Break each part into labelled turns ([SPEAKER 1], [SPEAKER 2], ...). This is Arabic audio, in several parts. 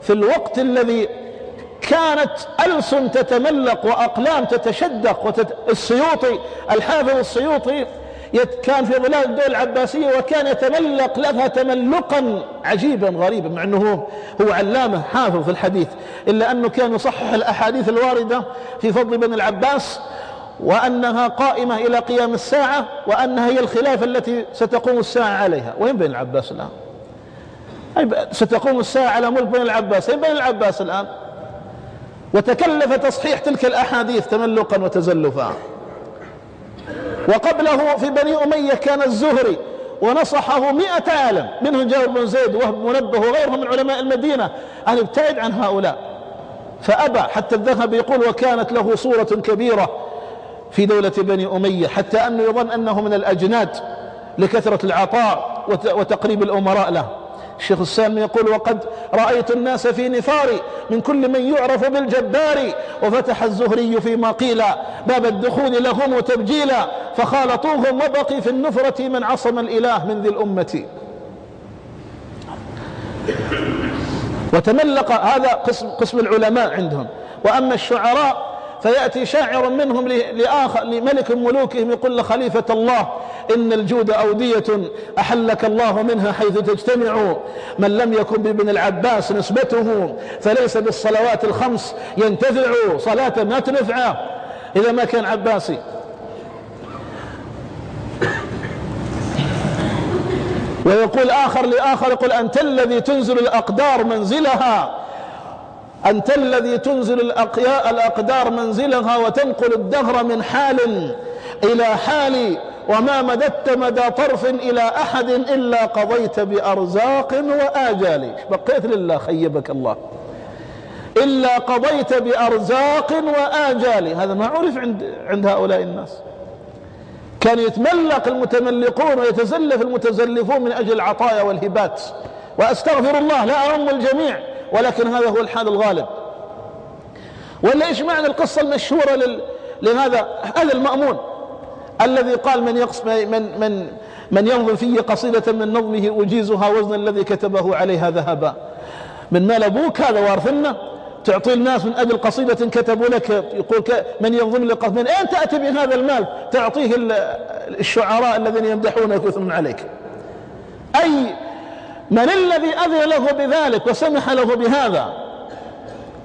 [SPEAKER 1] في الوقت الذي كانت ألسن تتملق وأقلام تتشدق السيوطي، الحافظ السيوطي كان في ظلال الدولة العباسية وكان يتملق لها تملقا عجيبا غريبا، مع أنه هو علامة حافظ في الحديث، إلا أنه كان يصحح الأحاديث الواردة في فضل بن العباس وأنها قائمة إلى قيام الساعة، وأنها هي الخلافة التي ستقوم الساعة عليها. وين بن العباس الآن؟ ستقوم الساعة على ملك بن العباس، أي بن العباس الآن؟ وتكلف تصحيح تلك الأحاديث تملقا وتزلفا. وقبله في بني أمية كان الزهري ونصحه 100 عالم، منهم جابر بن زيد وهب منبه وغيرهم من علماء المدينة أن يبتعد عن هؤلاء، فأبى. حتى الذهبي يقول وكانت له صورة كبيرة في دولة بني أمية، حتى أنه يظن أنه من الأجناد لكثرة العطاء وتقريب الأمراء له. الشيخ السالمي يقول وقد رأيت الناس في نفاري من كل من يعرف بالجبار، وفتح الزهري فيما قيل باب الدخول لهم تبجيلا، فخالطوهم وبقي في النفرة من عصم الإله من ذي الأمة. وتملق هذا قسم العلماء عندهم. وأما الشعراء فيأتي شاعر منهم لملك ملوكهم يقول لخليفة الله إن الجود أودية أحلك الله منها حيث تجتمع، من لم يكن بابن العباس نسبته فليس بالصلوات الخمس ينتفع، صلاة ما تنفعه إذا ما كان عباسي. ويقول آخر لآخر يقول أنت الذي تنزل الأقدار منزلها، أنت الذي تنزل الأقدار منزلها وتنقل الدهر من حال إلى حال، وما مددت مدى طرف إلى أحد إلا قضيت بأرزاق وآجال. بقيت لله خيبك الله، إلا قضيت بأرزاق وآجال. هذا ما عرف عند هؤلاء الناس. كان يتملق المتملقون ويتزلف المتزلفون من أجل العطايا والهبات، وأستغفر الله لا أعم الجميع، ولكن هذا هو الحال الغالب. ولا إيش معنى القصة المشهورة لهذا المأمون الذي قال من ينظم في قصيدة من نظمه أجيزها وزن الذي كتبه عليها ذهبا. من مال أبوك هذا وارثنا، تعطي الناس من أجل قصيدة كتبوا لك. يقول من ينظم لك، من أين تأتي بهذا المال تعطيه الشعراء الذين يمدحونك ويثنون عليك؟ أي من الذي أذن له بذلك وسمح له بهذا؟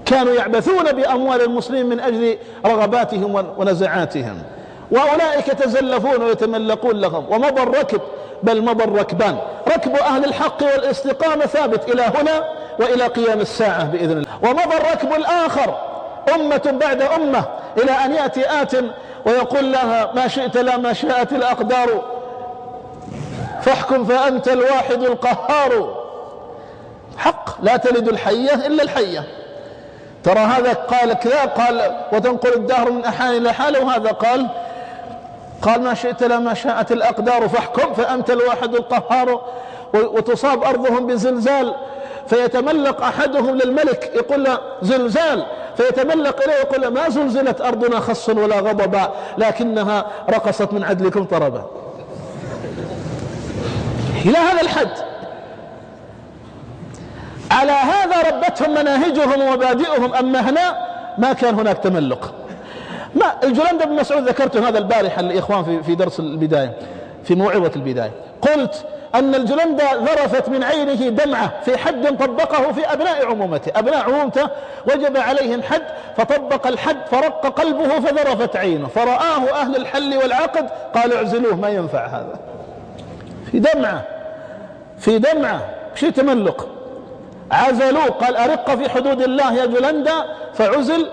[SPEAKER 1] كانوا يعبثون بأموال المسلمين من أجل رغباتهم ونزعاتهم، وأولئك يتزلفون ويتملقون لهم. ومضى الركب، بل مضى الركبان، ركب أهل الحق والاستقامة ثابت إلى هنا وإلى قيام الساعة بإذن الله. ومضى الركب الآخر أمة بعد أمة إلى أن يأتي آت ويقول لها ما شئت لا ما شاءت الأقدار، فاحكم فأنت الواحد القهار. حق لا تلد الحية إلا الحية. ترى هذا قال كذا، قال وتنقل الدهر من أحال إلى حال، وهذا قال ما شئت لا ما شاءت الأقدار، فاحكم فأنت الواحد القهار. وتصاب أرضهم بزلزال فيتملق أحدهم للملك يقول له زلزال، فيتملق إليه يقول له ما زلزلت أرضنا خصا ولا غضبا، لكنها رقصت من عدلكم طربا. إلى هذا الحد. على هذا ربتهم مناهجهم ومبادئهم. أما هنا ما كان هناك تملق. ما الجلندة بن مسعود ذكرته هذا البارحة للإخوان في درس البداية، في موعظة البداية. قلت أن الجلندة ذرفت من عينه دمعة في حد طبقه في أبناء عمومته. أبناء عمومته وجب عليهم حد، فطبق الحد فرق قلبه فذرفت عينه، فرآه أهل الحل والعقد قالوا اعزلوه ما ينفع هذا. في دمعة شيء تملق، عزلوه. قال أرق في حدود الله يا جلندة، فعزل.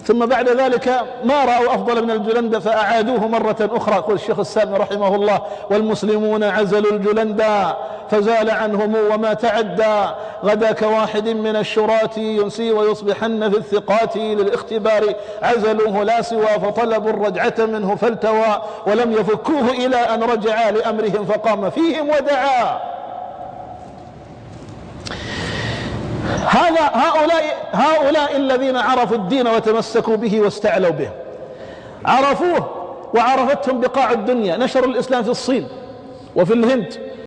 [SPEAKER 1] ثم بعد ذلك ما رأوا أفضل من الجلندة فأعادوه مرة أخرى. يقول الشيخ السالمي رحمه الله والمسلمون عزلوا الجلندة فزال عنهم وما تعدى، غدا كواحد من الشراة ينسي ويصبحن في الثقات للاختبار، عزلوه لا سوى فطلبوا الرجعة منه فالتوى، ولم يفكوه إلى أن رجع لأمرهم فقام فيهم ودعا. هؤلاء الذين عرفوا الدين وتمسكوا به واستعلوا به، عرفوه وعرفتهم بقاع الدنيا. نشروا الإسلام في الصين وفي الهند